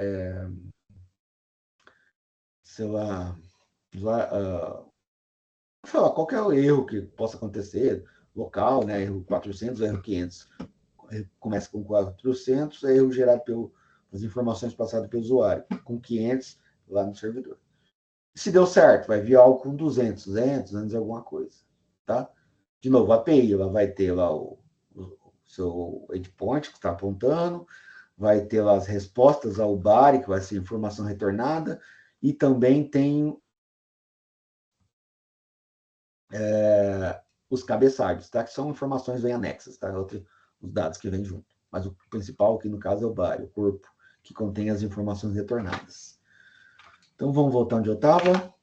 sei lá, qualquer erro que possa acontecer, local, né, erro 400, erro 500. Começa com 400, é erro gerado pelas informações passadas pelo usuário, com 500 lá no servidor. Se deu certo, vai vir algo com 200 alguma coisa, tá? De novo, a API, ela vai ter lá o seu endpoint que está apontando, vai ter lá as respostas ao BARI, que vai ser informação retornada, e também tem os cabeçalhos, tá? Que são informações bem anexas, tá? Os dados que vêm junto. Mas o principal aqui, no caso, é o BARI, o corpo, que contém as informações retornadas. Então, vamos voltar onde eu estava.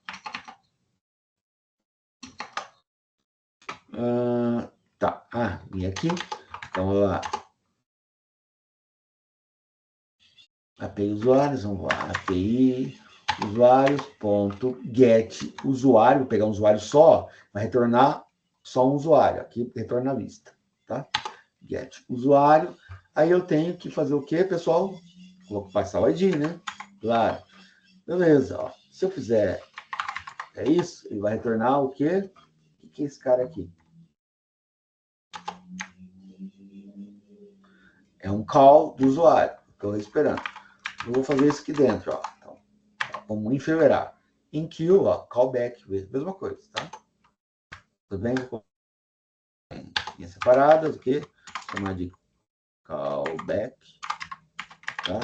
Tá. Vim aqui. Então, lá. API usuários, vamos lá. API usuários.getUsuário, vou pegar um usuário só, vai retornar só um usuário. Aqui, retorna a lista, tá? GetUsuário. Aí eu tenho que fazer o quê, pessoal? Vou passar o ID, né? Claro. Beleza, ó. Se eu fizer isso, ele vai retornar o quê? O que é esse cara aqui? É um call do usuário. Estou esperando. Eu vou fazer isso aqui dentro, ó. Então, vamos enfermeirar. Em queue, ó, callback, mesma coisa, tá? Tudo bem? Linhas separadas, o quê? Chamar de callback, tá?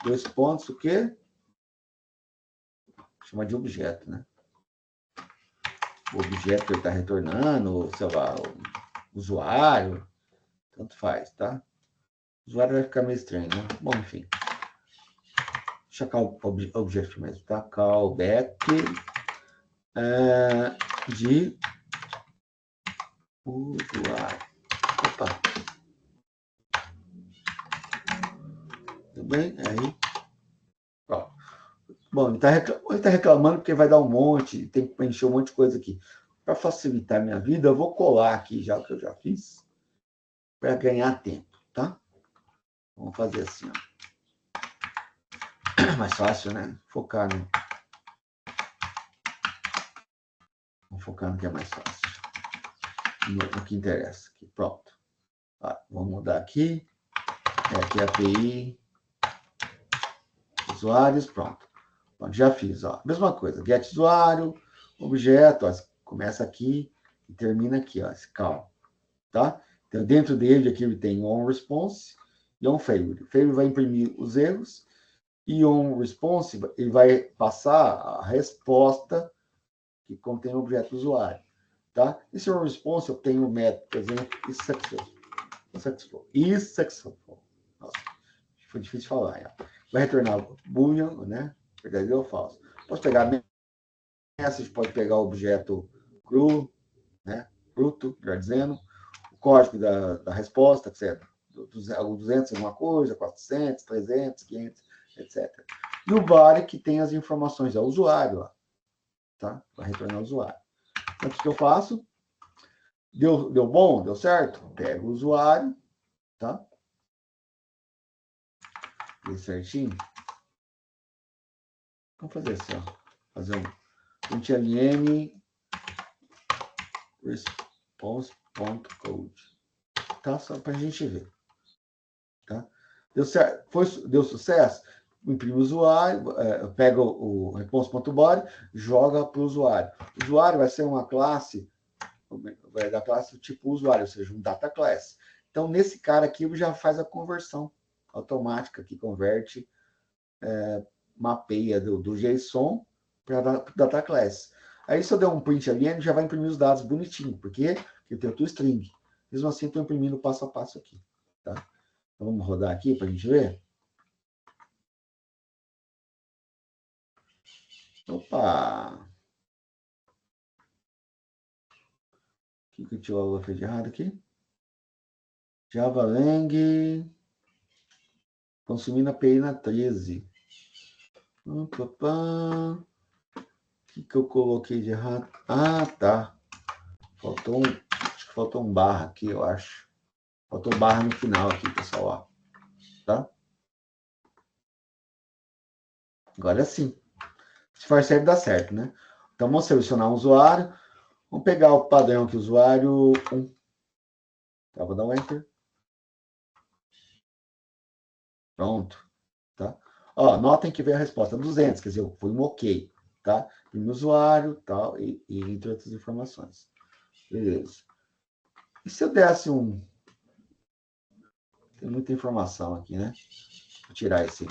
2 pontos, o quê? Chamar de objeto, né? O objeto que ele está retornando, sei lá, o usuário, tanto faz, tá? O usuário vai ficar meio estranho, né? Bom, enfim. Deixa eu call objeto mesmo, tá? Callback de usuário. Opa. Tudo bem? Aí. Ó. Bom, ele tá reclamando porque vai dar um monte, tem que preencher um monte de coisa aqui. Para facilitar a minha vida, eu vou colar aqui já o que eu já fiz, para ganhar tempo, tá? Vamos fazer assim, ó. Mais fácil, né? Focar no... Vamos focar no que é mais fácil. No que interessa. Aqui, pronto. Ó, vamos mudar aqui. Aqui é a API. Usuários, pronto. Bom, já fiz, ó. Mesma coisa. Get usuário, objeto, ó, começa aqui e termina aqui, ó, esse call, tá? Então, dentro dele, aqui ele tem onResponse e onFailure. Failure vai imprimir os erros e onResponse, ele vai passar a resposta que contém o objeto do usuário, tá? Esse onResponse, eu tenho o método, por exemplo, successful. Nossa, foi difícil de falar, ó. Vai retornar boolean, né? Verdadeiro ou falso. Posso pegar message, pode pegar o objeto cru, né? Bruto, melhor dizendo, o código da resposta, etc. 200 alguma coisa, 400, 300, 500, etc. E o vale que tem as informações, é o usuário, ó, tá? Vai retornar o usuário. Então, o que eu faço? Deu bom? Deu certo? Pego o usuário, tá? Deu certinho. Vamos fazer assim, ó. Fazer um ln response.code. Tá? Só para a gente ver. Tá? Deu certo? Deu sucesso? Imprime o usuário, pega o response.body, joga para o usuário. O usuário vai ser uma classe, vai da classe do tipo usuário, ou seja, um data class. Então, nesse cara aqui, já faz a conversão automática, que converte, mapeia do JSON para data class. Aí, se eu der um print ali, ele já vai imprimir os dados bonitinho, porque eu tenho string. Mesmo assim, estou imprimindo passo a passo aqui. Tá? Então, vamos rodar aqui para a gente ver. Opa! O que o Tio fez de errado aqui? Java Lang consumindo a API na 13. O que eu coloquei de errado? Ah, tá. Acho que faltou um barra aqui, eu acho. Faltou barra no final aqui, pessoal. Ó. Tá? Agora sim. Se for certo, dá certo, né? Então, vamos selecionar um usuário. Vamos pegar o padrão aqui, usuário 1. Tá, vou dar um Enter. Pronto. Tá? Ó, notem que veio a resposta 200, quer dizer, foi um OK. Tá? Primeiro usuário, tal, e entre outras informações. Beleza. E se eu desse um... Tem muita informação aqui, né? Vou tirar esse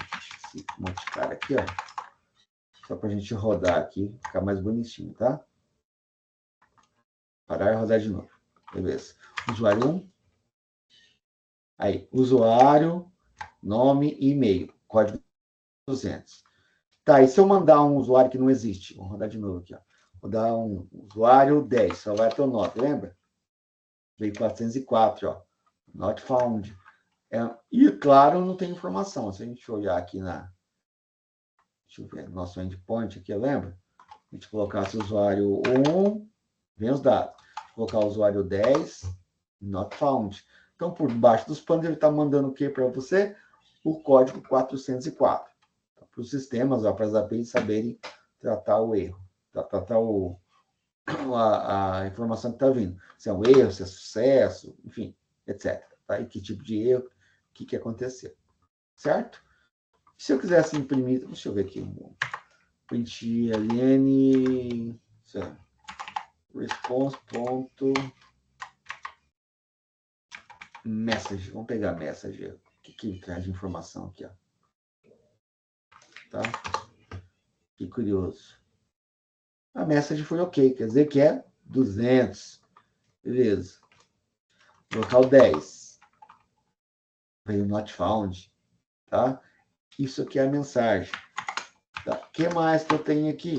monte de cara aqui, ó. Só para a gente rodar aqui, ficar mais bonitinho, tá? Parar e rodar de novo. Beleza. Usuário 1. Aí, usuário, nome e e-mail. Código 200. Tá, e se eu mandar um usuário que não existe? Vamos rodar de novo aqui, ó. Vou dar um usuário 10, só vai ter o nome, lembra? Veio 404, ó. Not found. E, claro, não tem informação. Se a gente olhar aqui na... Deixa eu ver, nosso endpoint aqui, lembra? A gente colocasse o usuário 1, vem os dados. Colocar o usuário 10, not found. Então, por baixo dos panos, ele está mandando o que para você? O código 404. Então, os sistemas, para as APIs saberem tratar o erro, tratar a informação que está vindo. Se é um erro, se é sucesso, enfim, etc. Tá? E que tipo de erro, o que aconteceu. Certo? Se eu quisesse imprimir, deixa eu ver aqui, print ln response.message. Vamos pegar message. O que traz de informação aqui, ó. Tá? Que curioso. A message foi ok, quer dizer que é 200. Beleza. Local 10. Veio not found. Tá? Isso aqui é a mensagem. Tá? O que mais que eu tenho aqui?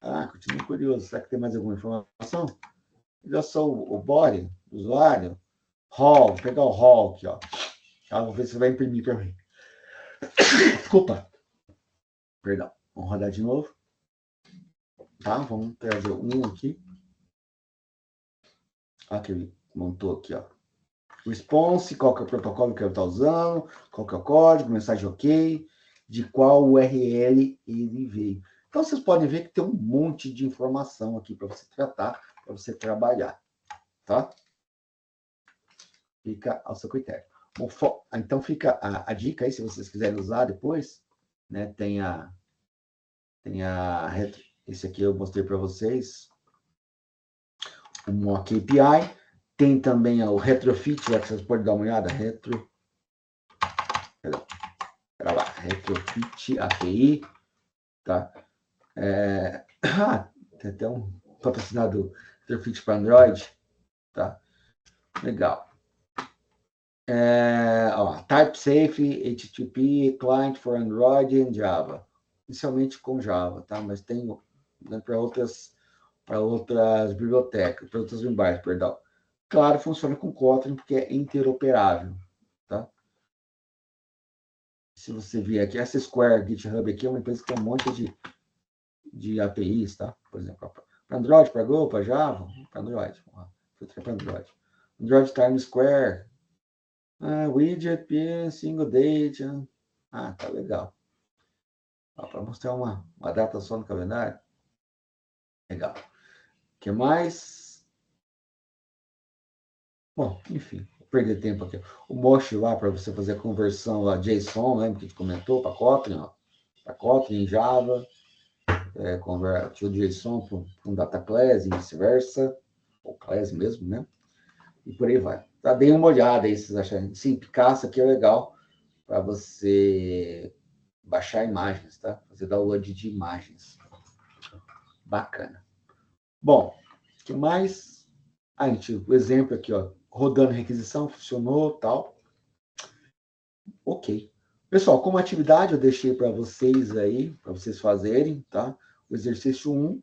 Ah, continuo curioso. Será que tem mais alguma informação? Olha só o body do usuário. Hall. Vou pegar o hall aqui, ó. Tá? Vou ver se vai imprimir para mim. Desculpa. Perdão. Vamos rodar de novo. Tá? Vamos trazer um aqui. Aqui ele montou aqui, ó. Response, qual que é o protocolo que ele está usando, qual que é o código, mensagem ok, de qual URL ele veio. Então, vocês podem ver que tem um monte de informação aqui para você tratar, para você trabalhar, tá? Fica ao seu critério. Então, fica a dica aí, se vocês quiserem usar depois, né? Tem esse aqui eu mostrei para vocês, o Mock API. Tem também o Retrofit, já que vocês podem dar uma olhada. Retrofit API. Tá? Tem até um patrocinado Retrofit para Android. Tá? Legal. TypeSafe, HTTP, Client for Android em Java. Inicialmente com Java, tá? Mas tem para outras bibliotecas, para outras linguagens, perdão. Claro, funciona com Kotlin, porque é interoperável, tá? Se você vir aqui, essa Square GitHub aqui é uma empresa que tem um monte de APIs, tá? Por exemplo, para Android, para Go, para Java, para Android. Filtrar para Android. Android Time Square, widget, single date. Tá legal. Para mostrar uma data só no calendário. Legal. O que mais? Bom, enfim, vou perder tempo aqui. O Mosh lá, para você fazer a conversão lá, JSON, lembra que a gente comentou, para Kotlin, ó. Para Kotlin, Java, converte o JSON para um data class e vice-versa, ou class mesmo, né? E por aí vai. Tá, deem uma olhada aí, vocês acharem. Sim, Picasso aqui é legal para você baixar imagens, tá? Fazer download de imagens. Bacana. Bom, o que mais? O exemplo aqui, ó, rodando requisição, funcionou, tal. Ok. Pessoal, como atividade eu deixei para vocês aí, para vocês fazerem, tá? O exercício 1,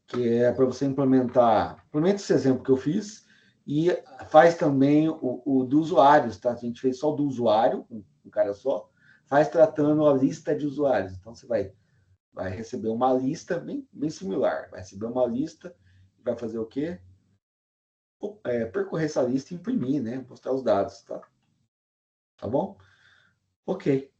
que é para você implementa esse exemplo que eu fiz, e faz também o do usuários, tá? A gente fez só o do usuário, um cara só, faz tratando a lista de usuários. Então, você vai receber uma lista bem similar. Vai receber uma lista, vai fazer o quê? Percorrer essa lista e imprimir, né? Mostrar os dados, tá? Tá bom? Ok.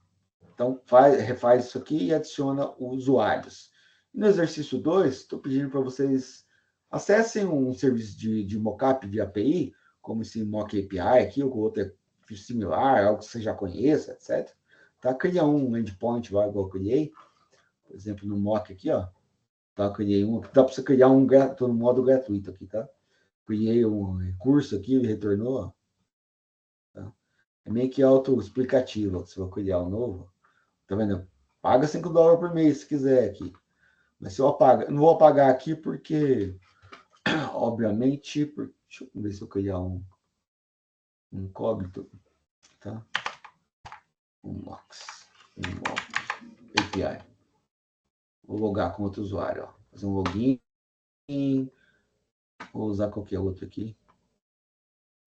Então, refaz isso aqui e adiciona usuários. No exercício 2, estou pedindo para vocês acessem um serviço de mockup de API, como esse Mock API aqui, ou outro similar, algo que você já conheça, etc. Tá? Cria um endpoint lá, igual eu criei. Por exemplo, no Mock aqui, ó. Tá? Criei um. Dá para você criar um no modo gratuito aqui, tá? Criei um recurso aqui, ele retornou. Tá? É meio que auto-explicativo. Se eu criar um novo, tá vendo? Paga $5 por mês se quiser aqui. Mas se eu apagar, não vou apagar aqui porque, obviamente, deixa eu ver se eu criar um incógnito, tá? Um API. Vou logar com outro usuário, ó. Fazer um login. Vou usar qualquer outro aqui.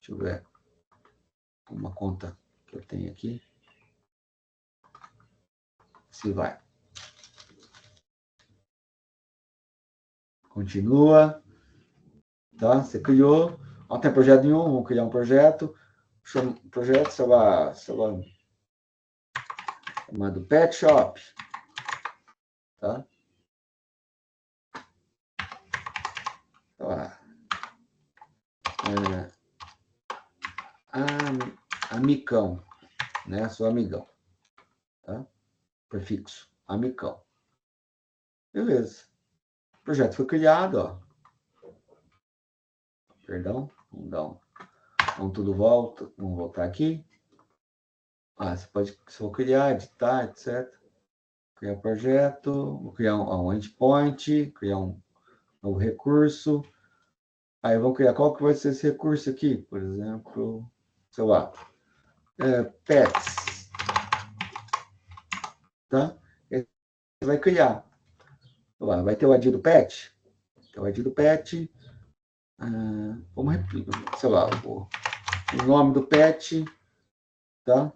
Deixa eu ver uma conta que eu tenho aqui. Se vai. Continua. Tá? Você criou. Não tem projeto nenhum, vamos criar um projeto. Chama projeto, sei lá, chamado Pet Shop, tá? Ó, amicão, né? Sou amigão, tá? Prefixo, amicão. Beleza. O projeto foi criado, ó. Perdão, vamos tudo volta, vamos voltar aqui. Você pode só criar, editar, etc. Criar projeto, vou criar um endpoint, criar um novo recurso. Aí vamos criar qual que vai ser esse recurso aqui, por exemplo, sei lá, pets, tá? Ele vai criar. Vai ter o ID do pet, vamos repetir, sei lá, o nome do pet, tá?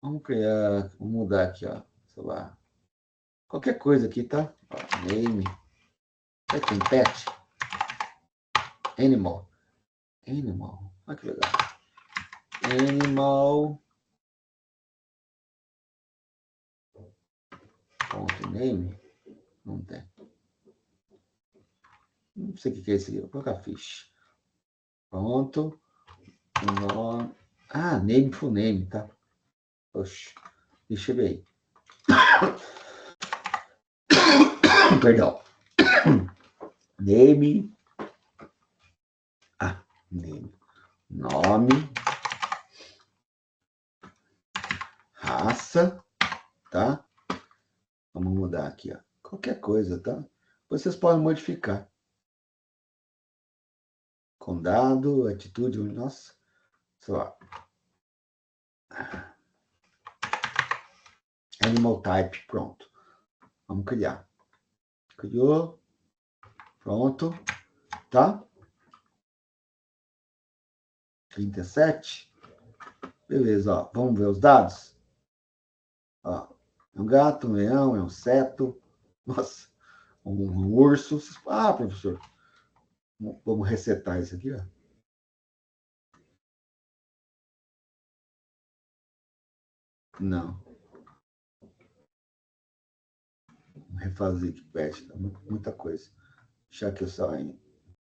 Vamos criar, vamos mudar aqui, ó, sei lá, qualquer coisa aqui, tá? Name, aí tem pet, animal, olha que legal, animal, ponto name, não tem. Não sei o que é isso aqui, vou colocar fish. Pronto. Nome. Name full name, tá? Oxe, deixa eu ver aí. Perdão. Name. Name. Nome. Raça, tá? Vamos mudar aqui, ó. Qualquer coisa, tá? Vocês podem modificar. Condado, atitude, nossa, sei lá. Animal type, pronto. Vamos criar. Criou. Pronto. Tá? 37. Beleza, ó. Vamos ver os dados? Ó, é um gato, um leão, é um seto. Nossa, um urso. Professor, vamos resetar isso aqui, ó. Não. Vamos refazer aqui, pet. Muita coisa. Deixar aqui só em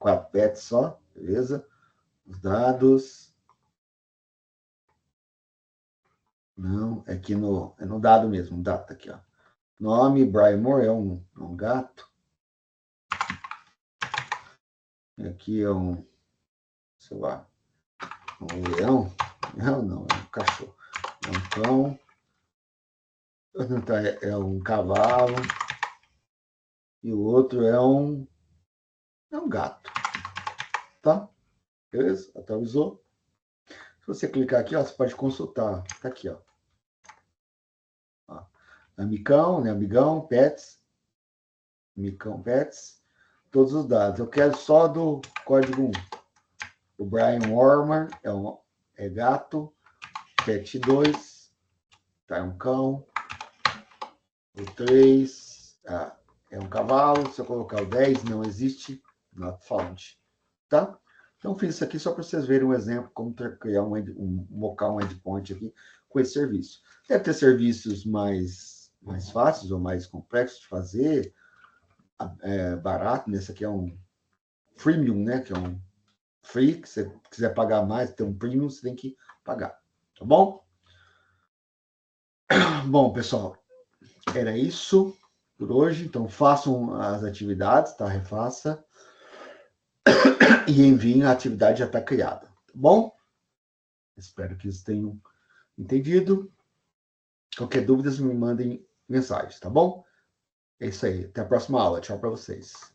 4 pets só, beleza? Os dados. Não, é aqui é no dado mesmo, data aqui, ó. Nome, Brian Moore, é um gato. Aqui é um, sei lá, um leão. Não, é um cachorro. É um cão. É um cavalo. E o outro é um gato. Tá? Beleza? Atualizou. Se você clicar aqui, ó, você pode consultar. Tá aqui, ó. Amicão, né? Amigão, pets. Amicão, pets. Todos os dados. Eu quero só do código 1. O Brian Warmer é gato. Pet 2. Tá, é um cão. O 3 é um cavalo. Se eu colocar o 10, não existe. Not found. Tá? Então, fiz isso aqui só para vocês verem um exemplo como criar mocar um endpoint aqui com esse serviço. Deve ter serviços mais fáceis ou mais complexos de fazer, barato. Nesse aqui é um freemium, né? Que é um free, que você quiser pagar mais, ter um premium, você tem que pagar. Tá bom? Bom, pessoal, era isso por hoje. Então, façam as atividades, tá? Refaça. E enviem, a atividade já está criada. Tá bom? Espero que vocês tenham entendido. Qualquer dúvida, me mandem mensagens, tá bom? É isso aí. Até a próxima aula. Tchau para vocês.